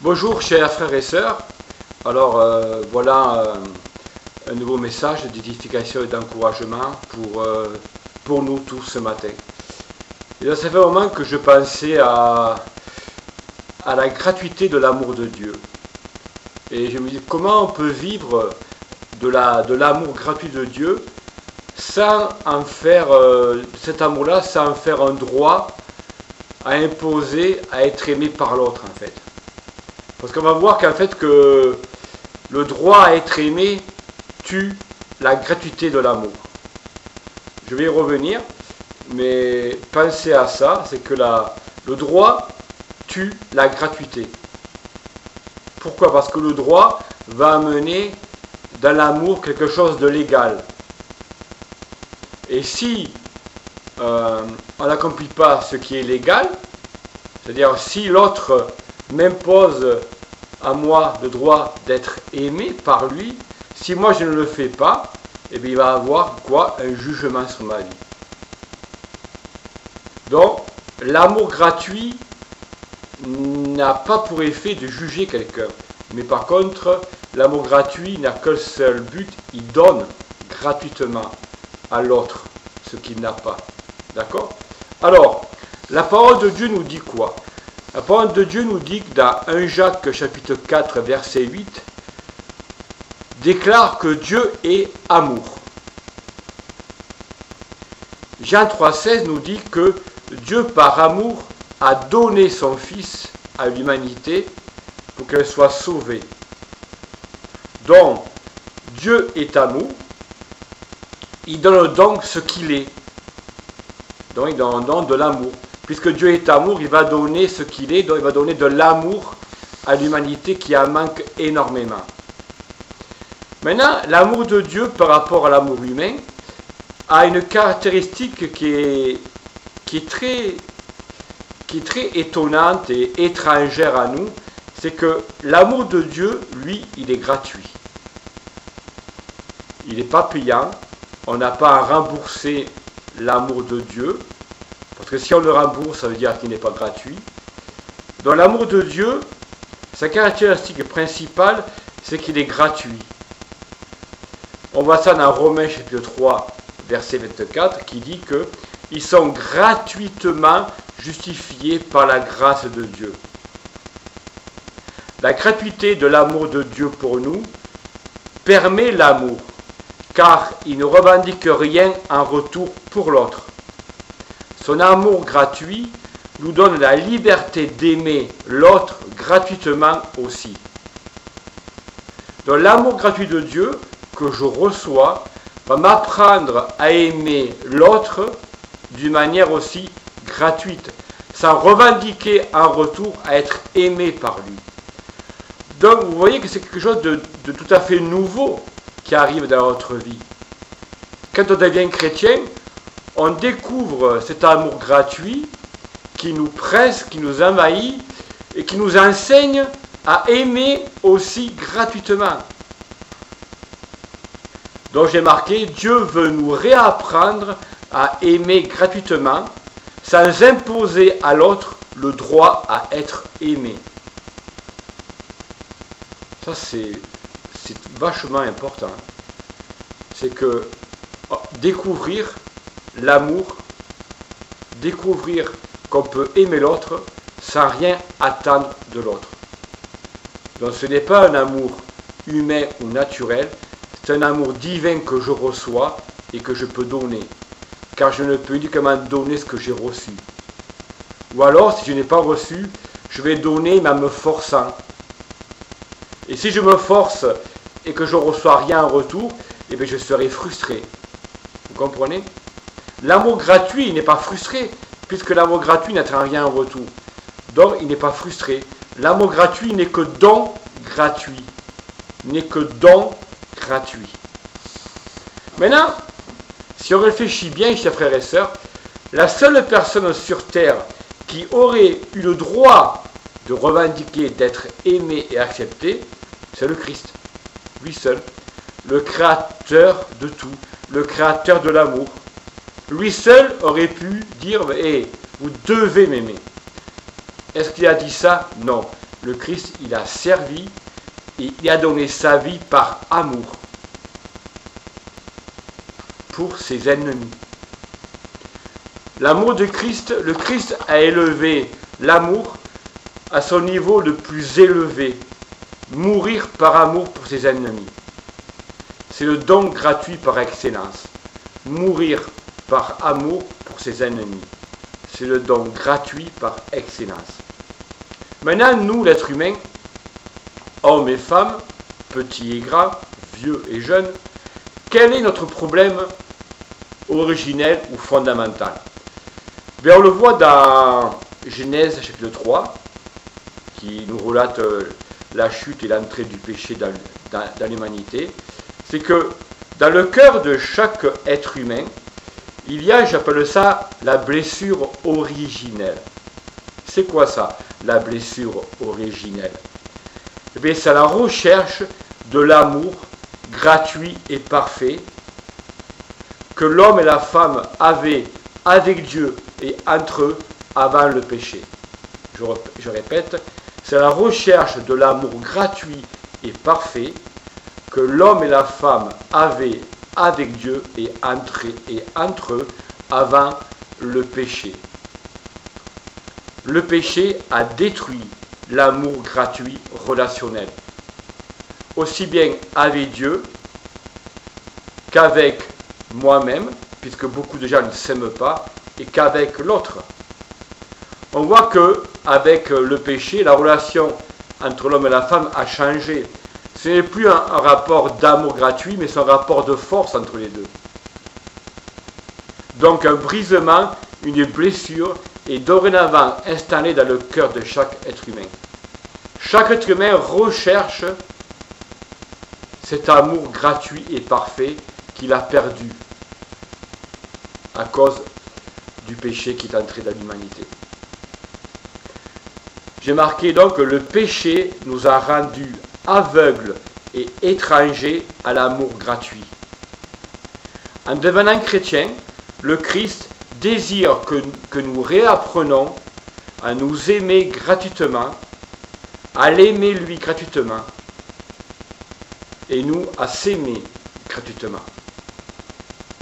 Bonjour chers frères et sœurs, alors voilà un nouveau message d'édification et d'encouragement pour nous tous ce matin. Et là, ça fait un moment que je pensais à la gratuité de l'amour de Dieu. Et je me dis comment on peut vivre de l'amour gratuit de Dieu sans en faire, cet amour-là, sans en faire un droit à imposer, à être aimé par l'autre en fait. Parce qu'on va voir qu'en fait que le droit à être aimé tue la gratuité de l'amour. Je vais y revenir, mais pensez à ça, c'est que le droit tue la gratuité. Pourquoi? Parce que le droit va amener dans l'amour quelque chose de légal. Et si on n'accomplit pas ce qui est légal, c'est-à-dire si l'autre m'impose à moi le droit d'être aimé par lui, si moi je ne le fais pas, eh bien il va avoir quoi? Un jugement sur ma vie. Donc, l'amour gratuit n'a pas pour effet de juger quelqu'un. Mais par contre, l'amour gratuit n'a qu'un seul but, il donne gratuitement à l'autre ce qu'il n'a pas. D'accord? Alors, la parole de Dieu nous dit quoi? La parole de Dieu nous dit que dans 1 Jacques chapitre 4 verset 8, déclare que Dieu est amour. Jean 3,16 nous dit que Dieu par amour a donné son Fils à l'humanité pour qu'elle soit sauvée. Donc, Dieu est amour, il donne donc ce qu'il est. Donc, il donne donc de l'amour. Puisque Dieu est amour, il va donner ce qu'il est, donc il va donner de l'amour à l'humanité qui en manque énormément. Maintenant, l'amour de Dieu par rapport à l'amour humain a une caractéristique qui est très étonnante et étrangère à nous, c'est que l'amour de Dieu, lui, il est gratuit. Il n'est pas payant, on n'a pas à rembourser l'amour de Dieu, parce que si on le rembourse, ça veut dire qu'il n'est pas gratuit. Dans l'amour de Dieu, sa caractéristique principale, c'est qu'il est gratuit. On voit ça dans Romains chapitre 3, verset 24, qui dit que ils sont gratuitement justifiés par la grâce de Dieu. La gratuité de l'amour de Dieu pour nous permet l'amour, car il ne revendique rien en retour pour l'autre. Son amour gratuit nous donne la liberté d'aimer l'autre gratuitement aussi. Donc l'amour gratuit de Dieu que je reçois va m'apprendre à aimer l'autre d'une manière aussi gratuite, sans revendiquer en retour à être aimé par lui. Donc vous voyez que c'est quelque chose de tout à fait nouveau qui arrive dans notre vie. Quand on devient chrétien, on découvre cet amour gratuit qui nous presse, qui nous envahit et qui nous enseigne à aimer aussi gratuitement. Donc j'ai marqué, Dieu veut nous réapprendre à aimer gratuitement sans imposer à l'autre le droit à être aimé. Ça c'est vachement important. C'est que découvrir l'amour, découvrir qu'on peut aimer l'autre sans rien attendre de l'autre. Donc ce n'est pas un amour humain ou naturel, c'est un amour divin que je reçois et que je peux donner, car je ne peux uniquement donner ce que j'ai reçu. Ou alors, si je n'ai pas reçu, je vais donner mais en me forçant. Et si je me force et que je ne reçois rien en retour, eh bien je serai frustré. Vous comprenez? L'amour gratuit, il n'est pas frustré, puisque l'amour gratuit n'attend rien en retour. Donc, il n'est pas frustré. L'amour gratuit n'est que don gratuit. N'est que don gratuit. Maintenant, si on réfléchit bien, chers frères et sœurs, la seule personne sur terre qui aurait eu le droit de revendiquer d'être aimé et accepté, c'est le Christ. Lui seul. Le créateur de tout. Le créateur de l'amour. Lui seul aurait pu dire « Hey, vous devez m'aimer ». Est-ce qu'il a dit ça? Non. le Christ, il a servi et il a donné sa vie par amour pour ses ennemis. L'amour de Christ, le Christ a élevé l'amour à son niveau le plus élevé. Mourir par amour pour ses ennemis. C'est le don gratuit par excellence. Mourir par amour pour ses ennemis. C'est le don gratuit par excellence. Maintenant, nous, l'être humain, hommes et femmes, petits et grands, vieux et jeunes, quel est notre problème originel ou fondamental? Bien, on le voit dans Genèse chapitre 3, qui nous relate la chute et l'entrée du péché dans l'humanité. C'est que dans le cœur de chaque être humain, il y a, j'appelle ça, la blessure originelle. C'est quoi ça, la blessure originelle? Eh bien, c'est la recherche de l'amour gratuit et parfait que l'homme et la femme avaient avec Dieu et entre eux avant le péché. Je répète, c'est la recherche de l'amour gratuit et parfait que l'homme et la femme avaient avec Dieu et entre eux avant le péché. Le péché a détruit l'amour gratuit relationnel, aussi bien avec Dieu qu'avec moi-même, puisque beaucoup de gens ne s'aiment pas, et qu'avec l'autre. On voit que avec le péché, la relation entre l'homme et la femme a changé. Ce n'est plus un rapport d'amour gratuit, mais c'est un rapport de force entre les deux. Donc un brisement, une blessure est dorénavant installée dans le cœur de chaque être humain. Chaque être humain recherche cet amour gratuit et parfait qu'il a perdu à cause du péché qui est entré dans l'humanité. J'ai marqué donc que le péché nous a rendus aveugles et étrangers à l'amour gratuit. En devenant chrétiens, le Christ désire que nous réapprenons à nous aimer gratuitement, à l'aimer lui gratuitement, et nous à s'aimer gratuitement.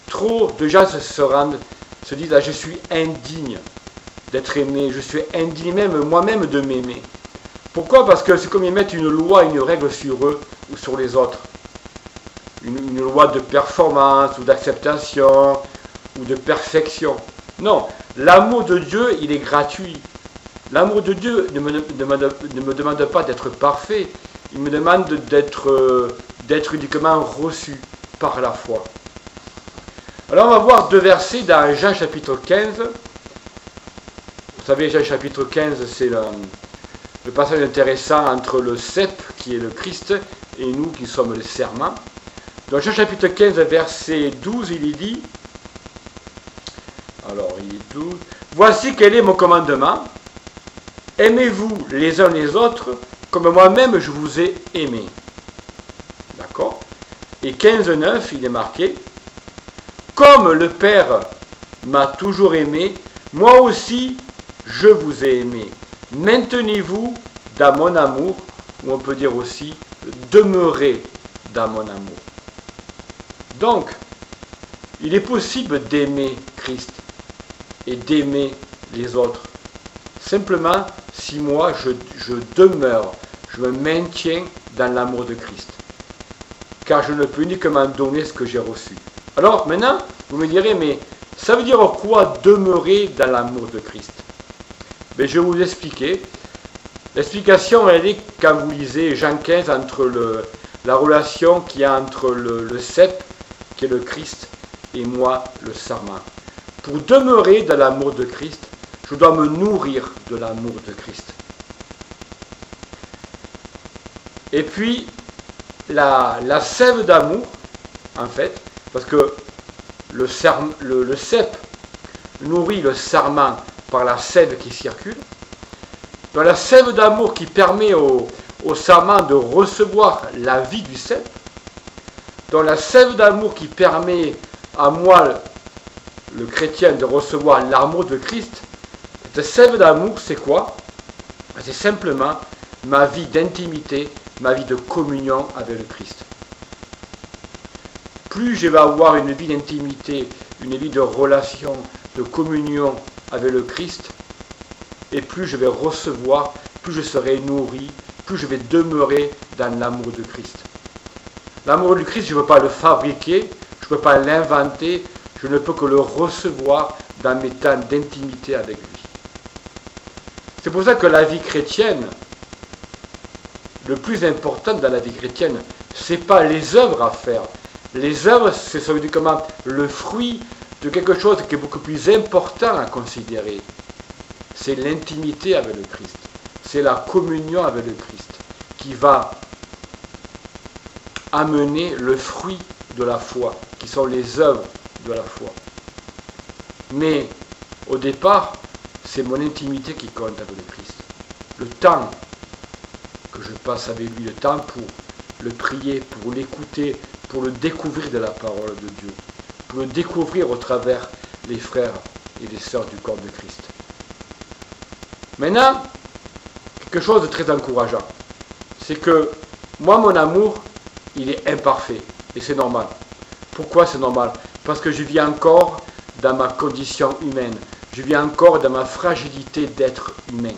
Trop de gens se disent, je suis indigne d'être aimé, je suis indigne même moi-même de m'aimer. Pourquoi? Parce que c'est comme ils mettent une loi, une règle sur eux ou sur les autres. Une loi de performance ou d'acceptation ou de perfection. Non, l'amour de Dieu, il est gratuit. L'amour de Dieu ne me demande pas d'être parfait, il me demande d'être uniquement reçu par la foi. Alors on va voir deux versets dans Jean chapitre 15. Vous savez, Jean chapitre 15, c'est le passage intéressant entre le cep, qui est le Christ, et nous qui sommes le serment. Dans Jean chapitre 15, verset 12, il est dit, alors il est 12, « Voici quel est mon commandement, aimez-vous les uns les autres, comme moi-même je vous ai aimé. » D'accord? Et 15.9, il est marqué, « Comme le Père m'a toujours aimé, moi aussi je vous ai aimé. Maintenez-vous dans mon amour, ou on peut dire aussi, demeurez dans mon amour. » Donc, il est possible d'aimer Christ et d'aimer les autres. Simplement, si moi je demeure, je me maintiens dans l'amour de Christ. Car je ne peux uniquement donner ce que j'ai reçu. Alors maintenant, vous me direz, mais ça veut dire quoi demeurer dans l'amour de Christ? Mais je vais vous expliquer. L'explication, elle est quand vous lisez Jean 15, entre la relation qu'il y a entre le cep, qui est le Christ, et moi, le serment. Pour demeurer dans l'amour de Christ, je dois me nourrir de l'amour de Christ. Et puis, la sève d'amour, en fait, parce que le cep nourrit le serment par la sève qui circule, dans la sève d'amour qui permet au serment de recevoir la vie du cep, dans la sève d'amour qui permet à moi, le chrétien, de recevoir l'amour de Christ. Cette sève d'amour, c'est quoi? C'est simplement ma vie d'intimité, ma vie de communion avec le Christ. Plus je vais avoir une vie d'intimité, une vie de relation, de communion avec le Christ, et plus je vais recevoir, plus je serai nourri, plus je vais demeurer dans l'amour de Christ. L'amour du Christ, je ne peux pas le fabriquer, je ne peux pas l'inventer, je ne peux que le recevoir dans mes temps d'intimité avec lui. C'est pour ça que la vie chrétienne, le plus important dans la vie chrétienne, ce n'est pas les œuvres à faire. Les œuvres, c'est uniquement le fruit de quelque chose qui est beaucoup plus important à considérer. C'est l'intimité avec le Christ. C'est la communion avec le Christ qui va amener le fruit de la foi, qui sont les œuvres de la foi. Mais au départ, c'est mon intimité qui compte avec le Christ. Le temps que je passe avec lui, le temps pour le prier, pour l'écouter, pour le découvrir de la parole de Dieu, pour le découvrir au travers les frères et les sœurs du corps de Christ. Maintenant, quelque chose de très encourageant, c'est que moi, mon amour, il est imparfait, et c'est normal. Pourquoi c'est normal? Parce que je vis encore dans ma condition humaine, je vis encore dans ma fragilité d'être humain,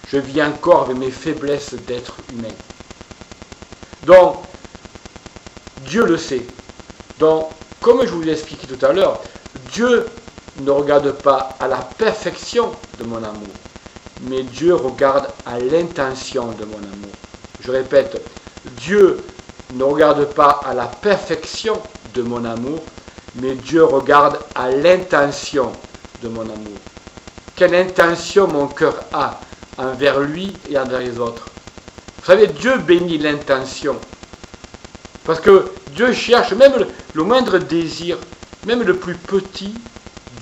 je vis encore avec mes faiblesses d'être humain. Donc, Dieu le sait. Donc, comme je vous l'ai expliqué tout à l'heure, Dieu ne regarde pas à la perfection de mon amour, mais Dieu regarde à l'intention de mon amour. Je répète, Dieu ne regarde pas à la perfection de mon amour, mais Dieu regarde à l'intention de mon amour. Quelle intention mon cœur a envers lui et envers les autres. Vous savez, Dieu bénit l'intention. Parce que Dieu cherche, même le moindre désir, même le plus petit,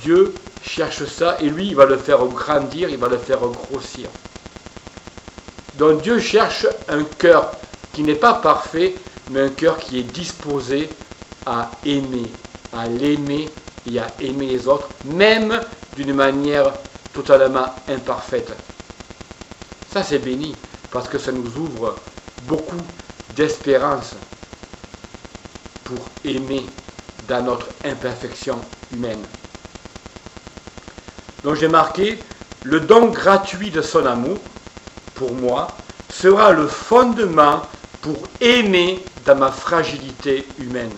Dieu cherche ça et lui, il va le faire grandir, il va le faire grossir. Donc Dieu cherche un cœur qui n'est pas parfait, mais un cœur qui est disposé à aimer, à l'aimer et à aimer les autres, même d'une manière totalement imparfaite. Ça, c'est béni, parce que ça nous ouvre beaucoup d'espérance pour aimer dans notre imperfection humaine. Donc j'ai marqué, le don gratuit de son amour, pour moi, sera le fondement pour aimer dans ma fragilité humaine.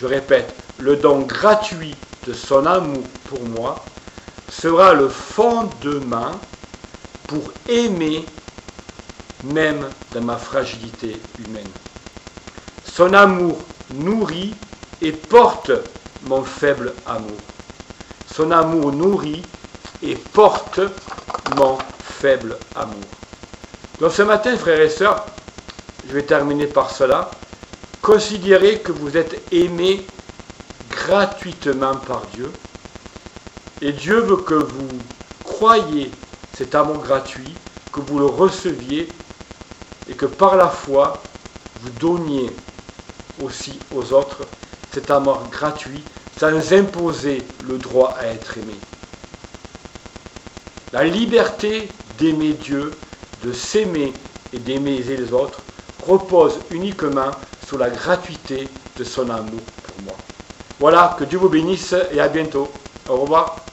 Je répète, le don gratuit de son amour pour moi sera le fondement pour aimer même dans ma fragilité humaine. Son amour nourrit et porte mon faible amour. Son amour nourrit et porte mon faible amour. Donc ce matin, frères et sœurs, je vais terminer par cela. Considérez que vous êtes aimés gratuitement par Dieu. Et Dieu veut que vous croyiez cet amour gratuit, que vous le receviez et que par la foi, vous donniez aussi aux autres cet amour gratuit sans imposer le droit à être aimé. La liberté d'aimer Dieu, de s'aimer et d'aimer les autres repose uniquement sur la gratuité de son amour pour moi. Voilà, que Dieu vous bénisse et à bientôt. Au revoir.